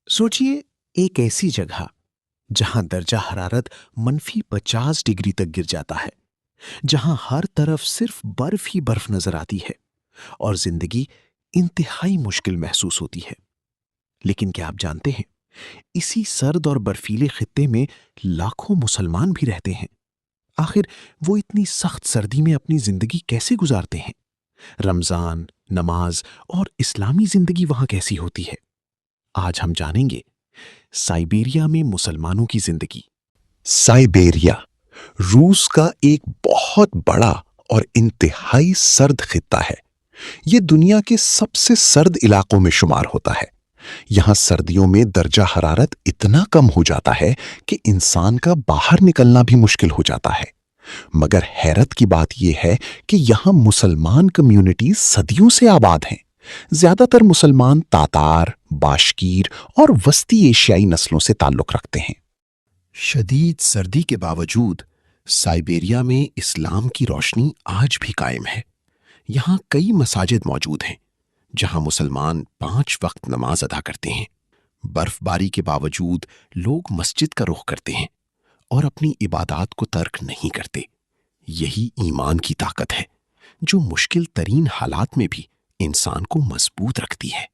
सोचिए, एक ऐसी जगह जहां दर्जा हरारत -50 डिग्री तक गिर जाता है, जहां हर तरफ सिर्फ बर्फ ही बर्फ नजर आती है और जिंदगी इंतहाई मुश्किल महसूस होती है। लेकिन क्या आप जानते हैं, इसी सर्द और बर्फीले खित्ते में लाखों मुसलमान भी रहते हैं। आखिर वो इतनी सख्त सर्दी में अपनी जिंदगी कैसे गुजारते हैं? रमजान, नमाज और इस्लामी जिंदगी वहां कैसी होती है? आज हम जानेंगे साइबेरिया में मुसलमानों की जिंदगी। साइबेरिया रूस का एक बहुत बड़ा और इंतहाई सर्द खित्ता है। ये दुनिया के सबसे सर्द इलाकों में शुमार होता है। यहाँ सर्दियों में दर्जा हरारत इतना कम हो जाता है कि इंसान का बाहर निकलना भी मुश्किल हो जाता है। मगर हैरत की बात यह है कि यहाँ मुसलमान कम्युनिटी सदियों से आबाद हैं। ज्यादातर मुसलमान तातार, बाशकीर और वस्ती एशियाई नस्लों से ताल्लुक रखते हैं। शदीद सर्दी के बावजूद साइबेरिया में इस्लाम की रोशनी आज भी कायम है। यहाँ कई मसाजिद मौजूद हैं जहाँ मुसलमान 5 वक्त नमाज अदा करते हैं। बर्फबारी के बावजूद लोग मस्जिद का रुख करते हैं और अपनी इबादत को तर्क नहीं करते। यही ईमान की ताकत है जो मुश्किल तरीन हालात में भी इंसान को मजबूत रखती है।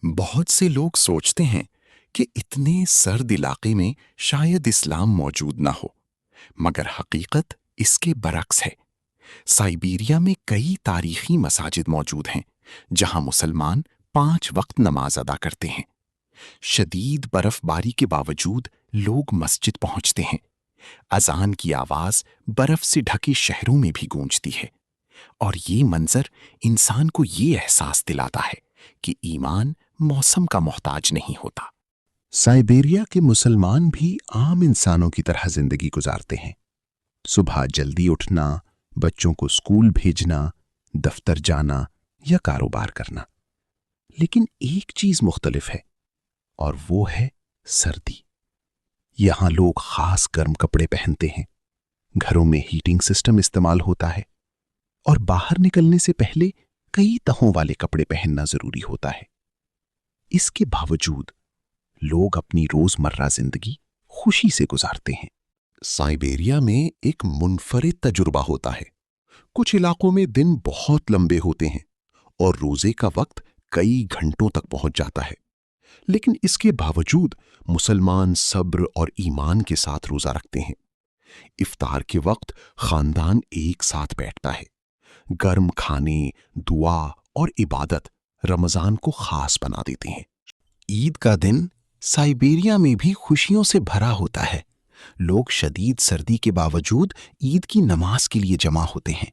बहुत से लोग सोचते हैं कि इतने सर्द इलाके में शायद इस्लाम मौजूद ना हो, मगर हकीकत इसके बरक्स है। साइबेरिया में कई तारीखी मसाजिद मौजूद हैं जहां मुसलमान 5 वक्त नमाज अदा करते हैं। शदीद बर्फबारी के बावजूद लोग मस्जिद पहुंचते हैं। अजान की आवाज बर्फ से ढके शहरों में भी गूंजती है और ये मंजर इंसान को ये एहसास दिलाता है कि ईमान मौसम का मोहताज नहीं होता। साइबेरिया के मुसलमान भी आम इंसानों की तरह जिंदगी गुजारते हैं। सुबह जल्दी उठना, बच्चों को स्कूल भेजना, दफ्तर जाना या कारोबार करना। लेकिन एक चीज मुख्तलिफ है और वो है सर्दी। यहां लोग खास गर्म कपड़े पहनते हैं, घरों में हीटिंग सिस्टम इस्तेमाल होता है और बाहर निकलने से पहले कई तहों वाले कपड़े पहनना जरूरी होता है। इसके बावजूद लोग अपनी रोजमर्रा जिंदगी खुशी से गुजारते हैं। साइबेरिया में एक मुनफरिद तजुर्बा होता है। कुछ इलाकों में दिन बहुत लंबे होते हैं और रोजे का वक्त कई घंटों तक पहुंच जाता है। लेकिन इसके बावजूद मुसलमान सब्र और ईमान के साथ रोजा रखते हैं। इफ्तार के वक्त खानदान एक साथ बैठता है। गर्म खाने, दुआ और इबादत रमजान को खास बना देते हैं। ईद का दिन साइबेरिया में भी खुशियों से भरा होता है। लोग शदीद सर्दी के बावजूद ईद की नमाज के लिए जमा होते हैं।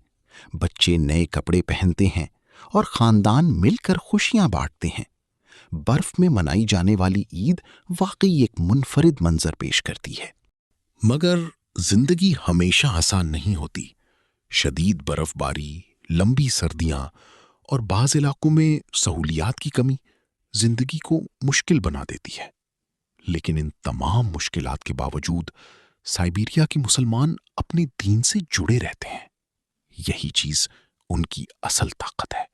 बच्चे नए कपड़े पहनते हैं और खानदान मिलकर खुशियां बांटते हैं। बर्फ में मनाई जाने वाली ईद वाकई एक मुनफरिद मंजर पेश करती है। मगर जिंदगी हमेशा आसान नहीं होती। शदीद बर्फबारी, लंबी सर्दियां और बाज इलाकों में सहूलियात की कमी जिंदगी को मुश्किल बना देती है। लेकिन इन तमाम मुश्किलात के बावजूद साइबेरिया के मुसलमान अपने दीन से जुड़े रहते हैं। यही चीज उनकी असल ताकत है।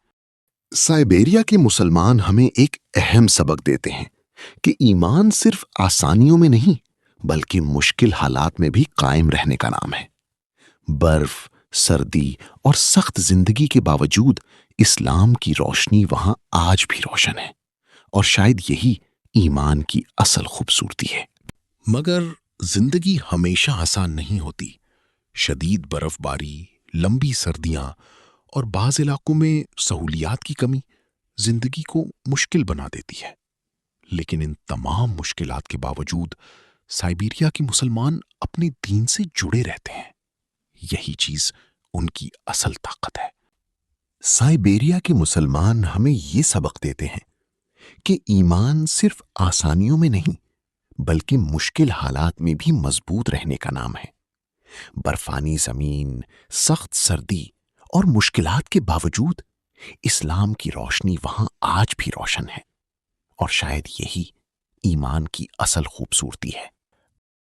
साइबेरिया के मुसलमान हमें एक अहम सबक देते हैं कि ईमान सिर्फ आसानियों में नहीं बल्कि मुश्किल हालात में भी कायम रहने का नाम है। बर्फ, सर्दी और सख्त जिंदगी के बावजूद इस्लाम की रोशनी वहां आज भी रोशन है और शायद यही ईमान की असल खूबसूरती है। मगर जिंदगी हमेशा आसान नहीं होती। शदीद बर्फबारी, लंबी सर्दियां और बाज इलाकों में सहूलियात की कमी जिंदगी को मुश्किल बना देती है। लेकिन इन तमाम मुश्किलात के बावजूद साइबेरिया के मुसलमान अपने दीन से जुड़े रहते हैं। यही चीज उनकी असल ताकत है। साइबेरिया के मुसलमान हमें ये सबक देते हैं कि ईमान सिर्फ आसानियों में नहीं बल्कि मुश्किल हालात में भी मजबूत रहने का नाम है। बर्फानी जमीन, सख्त सर्दी और मुश्किलात के बावजूद इस्लाम की रोशनी वहां आज भी रोशन है और शायद यही ईमान की असल खूबसूरती है।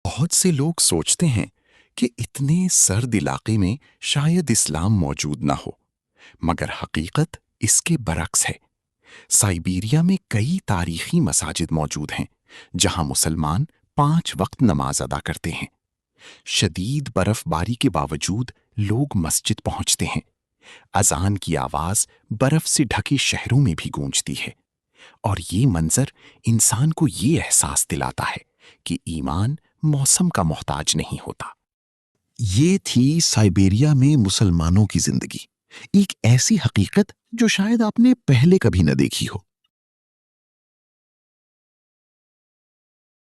बहुत से लोग सोचते हैं कि इतने सर्द इलाके में शायद इस्लाम मौजूद ना हो, मगर हकीकत इसके बरक्स है। साइबेरिया में कई तारीखी मसाजिद मौजूद हैं جہاں مسلمان 5 وقت نماز ادا کرتے ہیں۔ شدید برف باری کے باوجود لوگ مسجد پہنچتے ہیں۔ اذان کی آواز برف سے ڈھکے شہروں میں بھی گونجتی ہے، اور یہ منظر انسان کو یہ احساس دلاتا ہے کہ ایمان موسم کا محتاج نہیں ہوتا۔ یہ تھی سائبیریا میں مسلمانوں کی زندگی، ایک ایسی حقیقت جو شاید آپ نے پہلے کبھی نہ دیکھی ہو۔